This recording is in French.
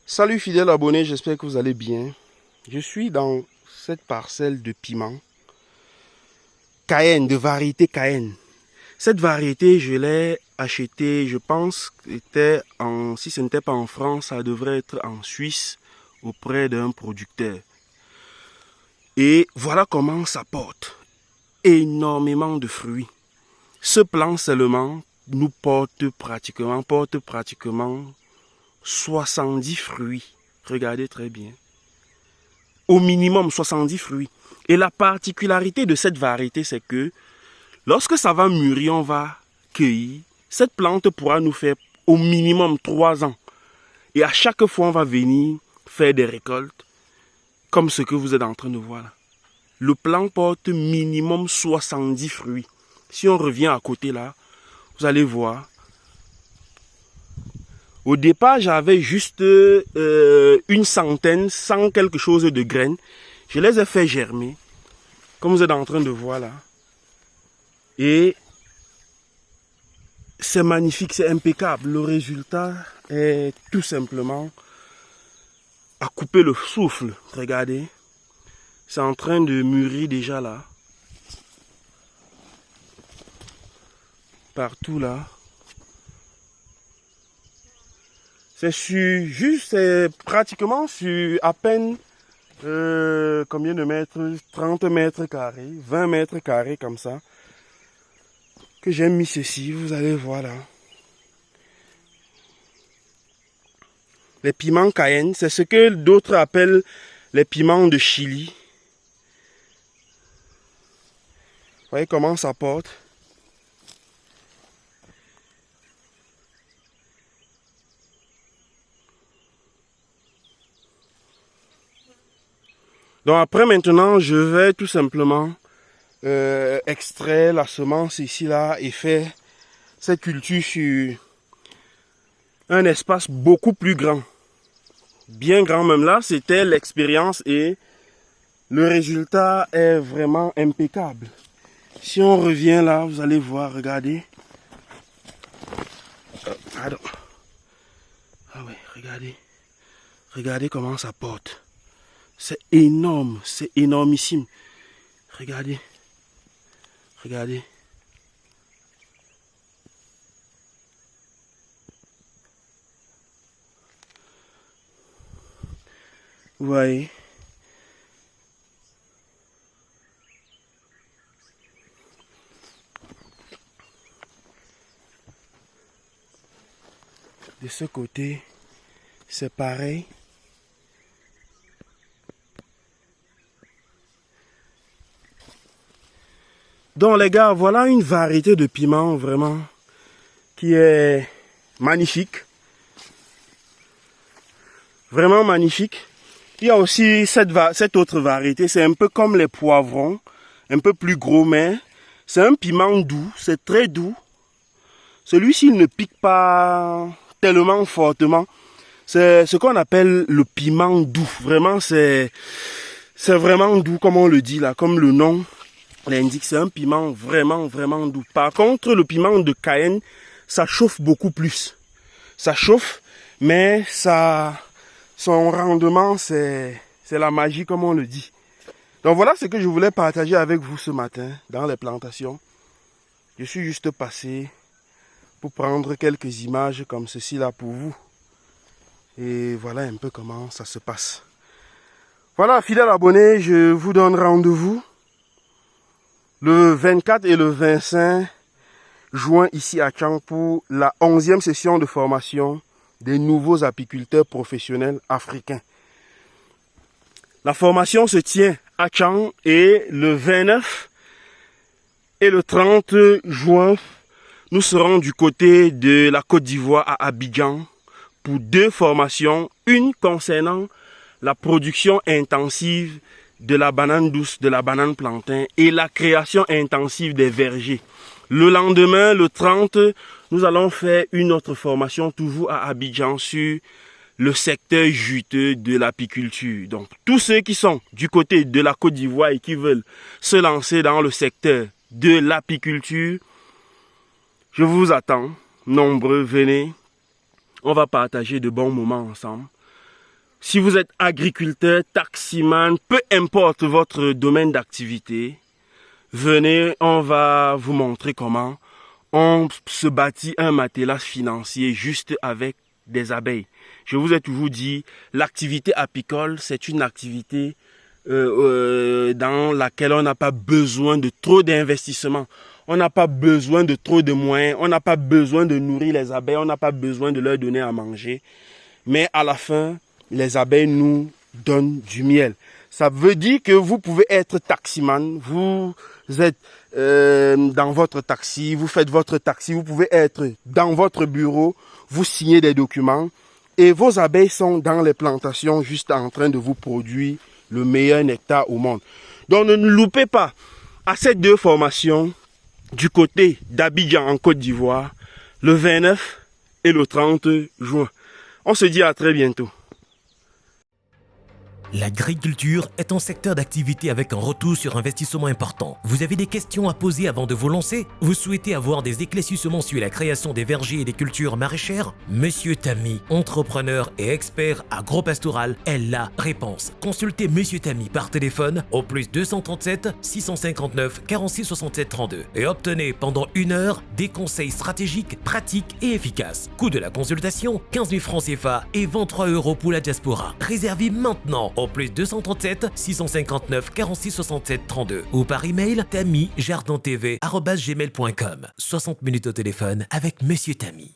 Salut fidèles abonnés, j'espère que vous allez bien. Je suis dans cette parcelle de piment Cayenne, de variété Cayenne. Cette variété, je l'ai achetée, je pense, si ce n'était pas en France, ça devrait être en Suisse, auprès d'un producteur. Et voilà comment ça porte énormément de fruits. Ce plant seulement nous porte pratiquement 70 fruits. Regardez très bien. Au minimum 70 fruits. Et la particularité de cette variété, c'est que lorsque ça va mûrir, on va cueillir. Cette plante pourra nous faire au minimum 3 ans. Et à chaque fois, on va venir faire des récoltes, comme ce que vous êtes en train de voir là. Le plant porte minimum 70 fruits. Si on revient à côté là, vous allez voir. Au départ, j'avais juste une centaine, 100 quelque chose de graines. Je les ai fait germer, comme vous êtes en train de voir là. Et c'est magnifique, c'est impeccable. Le résultat est tout simplement à couper le souffle. Regardez, c'est en train de mûrir déjà là. Partout là. C'est pratiquement sur à peine combien de mètres? 30 mètres carrés, 20 mètres carrés comme ça. Que j'ai mis ceci, vous allez voir là. Les piments Cayenne, c'est ce que d'autres appellent les piments de Chili. Vous voyez comment ça porte? Donc après maintenant, je vais tout simplement extraire la semence ici là et faire cette culture sur un espace beaucoup plus grand. Bien grand même là, c'était l'expérience et le résultat est vraiment impeccable. Si on revient là, vous allez voir, regardez. Pardon. Ah ouais, regardez. Regardez comment ça porte. C'est énorme, c'est énormissime. Regardez. Regardez. Vous voyez. De ce côté, c'est pareil. Donc les gars, voilà une variété de piments vraiment qui est magnifique. Vraiment magnifique. Il y a aussi cette autre variété, c'est un peu comme les poivrons, un peu plus gros, mais c'est un piment doux, c'est très doux. Celui-ci ne pique pas tellement fortement. C'est ce qu'on appelle le piment doux. Vraiment, c'est vraiment doux, comme on le dit là, comme le nom l'indique. C'est un piment vraiment, vraiment doux. Par contre, le piment de Cayenne, ça chauffe beaucoup plus. Ça chauffe, mais son rendement, c'est la magie, comme on le dit. Donc voilà ce que je voulais partager avec vous ce matin dans les plantations. Je suis juste passé pour prendre quelques images comme ceci là pour vous. Et voilà un peu comment ça se passe. Voilà, fidèles abonnés, je vous donne rendez-vous le 24 et le 25 juin ici à Tchang pour la 11e session de formation des nouveaux apiculteurs professionnels africains. La formation se tient à Tchang et le 29 et le 30 juin, nous serons du côté de la Côte d'Ivoire à Abidjan pour 2 formations, une concernant la production intensive de la banane douce, de la banane plantain et la création intensive des vergers. Le lendemain, le 30, nous allons faire une autre formation toujours à Abidjan sur le secteur juteux de l'apiculture. Donc, tous ceux qui sont du côté de la Côte d'Ivoire et qui veulent se lancer dans le secteur de l'apiculture, je vous attends, nombreux, venez. On va partager de bons moments ensemble. Si vous êtes agriculteur, taximan, peu importe votre domaine d'activité, venez, on va vous montrer comment on se bâtit un matelas financier juste avec des abeilles. Je vous ai toujours dit, l'activité apicole, c'est une activité dans laquelle on n'a pas besoin de trop d'investissement. On n'a pas besoin de trop de moyens. On n'a pas besoin de nourrir les abeilles. On n'a pas besoin de leur donner à manger. Mais à la fin, les abeilles nous donnent du miel. Ça veut dire que vous pouvez être taximan. Vous êtes dans votre taxi. Vous faites votre taxi. Vous pouvez être dans votre bureau. Vous signez des documents. Et vos abeilles sont dans les plantations juste en train de vous produire le meilleur nectar au monde. Donc ne loupez pas à ces 2 formations du côté d'Abidjan en Côte d'Ivoire, le 29 et le 30 juin. On se dit à très bientôt. L'agriculture est un secteur d'activité avec un retour sur investissement important. Vous avez des questions à poser avant de vous lancer? Vous souhaitez avoir des éclaircissements sur la création des vergers et des cultures maraîchères? Monsieur Tami, entrepreneur et expert agropastoral, est la réponse. Consultez Monsieur Tami par téléphone au plus 237 659 46 67 32 et obtenez pendant 1 heure des conseils stratégiques, pratiques et efficaces. Coût de la consultation, 15 000 francs CFA et 23 € pour la diaspora. Réservez maintenant au plus 237 659 46 67 32 ou par email tamijardintv@gmail.com. 60 minutes au téléphone avec Monsieur Tami.